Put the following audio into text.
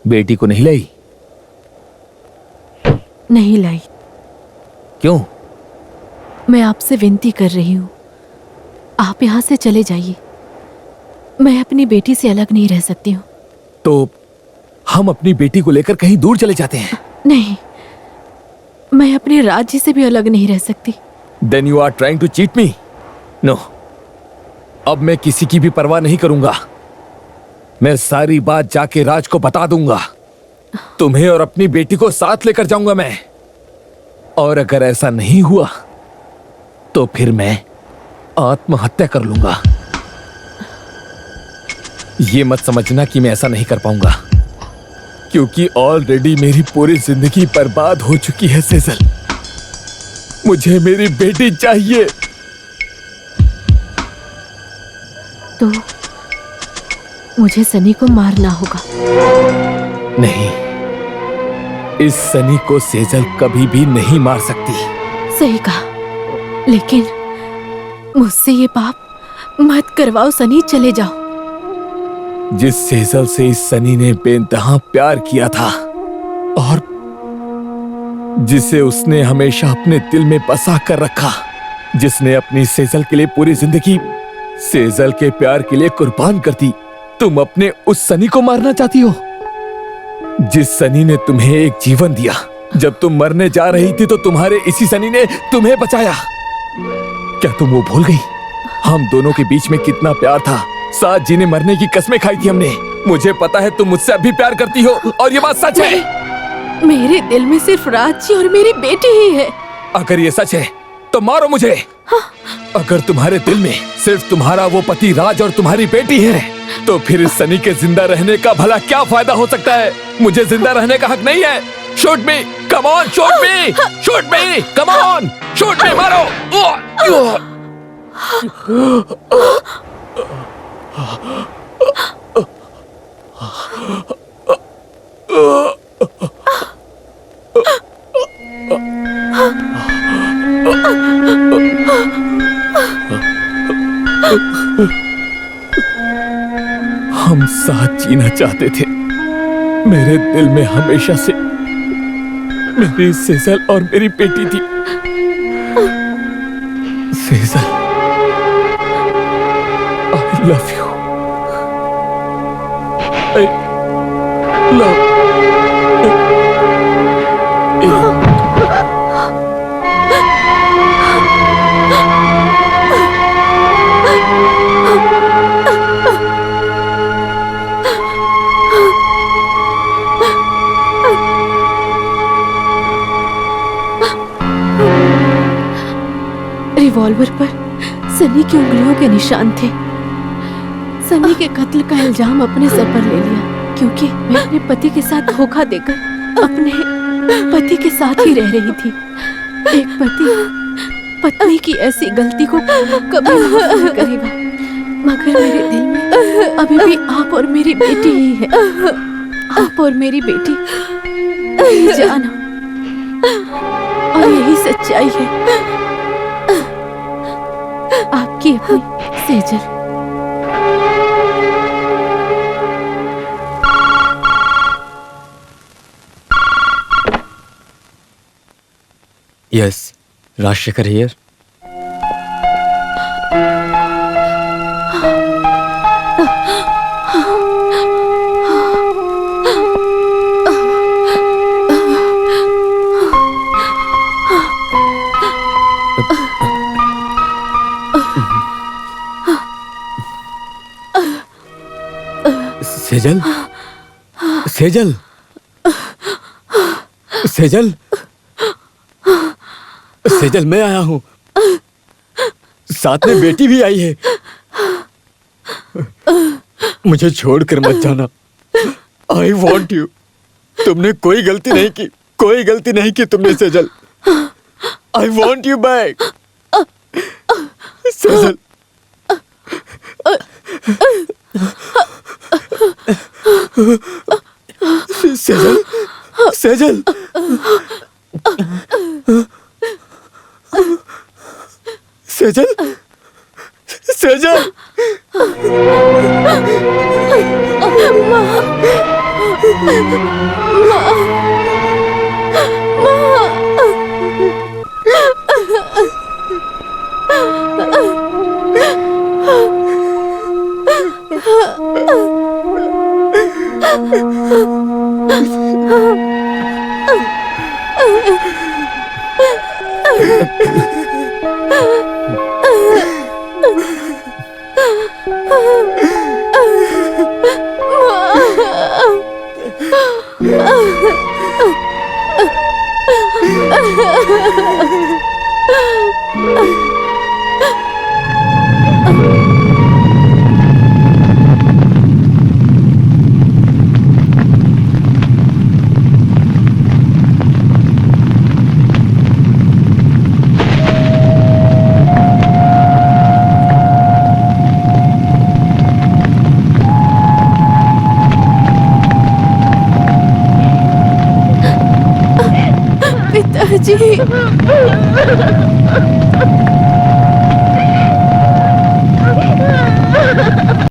बेटी को नहीं लाई? नहीं लाई। क्यों? मैं आपसे विनती कर रही हूँ, आप यहाँ से चले जाइए। मैं अपनी बेटी से अलग नहीं रह सकती हूँ। तो हम अपनी बेटी को लेकर कहीं दूर चले जाते हैं। नहीं, मैं अपने राज्य से भी अलग नहीं रह सकती। Then you are trying to cheat me? No. अब मैं किसी की भी परवाह नहीं करूंगा। मैं सारी बात जाके राज को बता दूंगा। तुम्हें और अपनी बेटी को साथ लेकर जाऊंगा मैं। और अगर ऐसा नहीं हुआ तो फिर मैं आत्महत्या कर लूंगा। ये मत समझना कि मैं ऐसा नहीं कर पाऊंगा, क्योंकि ऑलरेडी मेरी पूरी जिंदगी बर्बाद हो चुकी है सेजल। मुझे मेरी बेटी चाहिए। तो मुझे सनी को मारना होगा। नहीं, इस सनी को सेजल कभी भी नहीं मार सकती। सही कहा, लेकिन मुझसे ये पाप मत करवाओ सनी, चले जाओ। जिस सेजल से इस सनी ने बेइंतहा प्यार किया था और जिसे उसने हमेशा अपने दिल में बसा कर रखा, जिसने अपनी सेजल के लिए पूरी जिंदगी सेजल के प्यार के लिए कुर्बान कर दी, तुम अपने उस सनी को मारना चाहती हो? जिस सनी ने तुम्हें एक जीवन दिया, जब तुम मरने जा रही थी तो तुम्हारे इसी सनी ने तुम्हें बचाया। क्या तुम वो भूल गई? हम दोनों के बीच में कितना प्यार था, साथ जीने मरने की कसमें खाई थी हमने। मुझे पता है तुम मुझसे अभी प्यार करती हो और ये बात सच है। मेरे दिल में सिर्फ राज जी और मेरी बेटी ही है। अगर ये सच है तो मारो मुझे। हाँ। अगर तुम्हारे दिल में सिर्फ तुम्हारा वो पति राज और तुम्हारी बेटी है, तो फिर इस सनी के जिंदा रहने का भला क्या फायदा हो सकता है? मुझे जिंदा रहने का हक नहीं है। Shoot me, come on, shoot me, shoot me, come on, shoot मी, मारो। हम साथ जीना चाहते थे। मेरे दिल में हमेशा से मेरी सेजल और मेरी बेटी थी। Sejal, I love you. I love you. Revolver पर सनी की उंगलियों के निशान थे। सनी के कत्ल का इल्जाम अपने सर पर ले लिया क्योंकि मैं अपने पति के साथ धोखा देकर अपने पति के साथ ही रह रही थी। एक पति पत्नी की ऐसी गलती को कभी माफ नहीं करेगा, मगर मेरे दिल में अभी भी आप और मेरी बेटी ही है। आप और मेरी बेटी मेरी जान हो और यही सच्चाई है। आपकी अपनी सेजल। Yes, Rajashekhar here. सेजल, सेजल, सेजल, सेजल, मैं आया हूं। साथ में बेटी भी आई है। मुझे छोड़कर मत जाना। I want you. तुमने कोई गलती नहीं की, कोई गलती नहीं की तुमने Sejal. I want you back Sejal. Sejal, Sejal, Sejal, Sejal. पिताजी।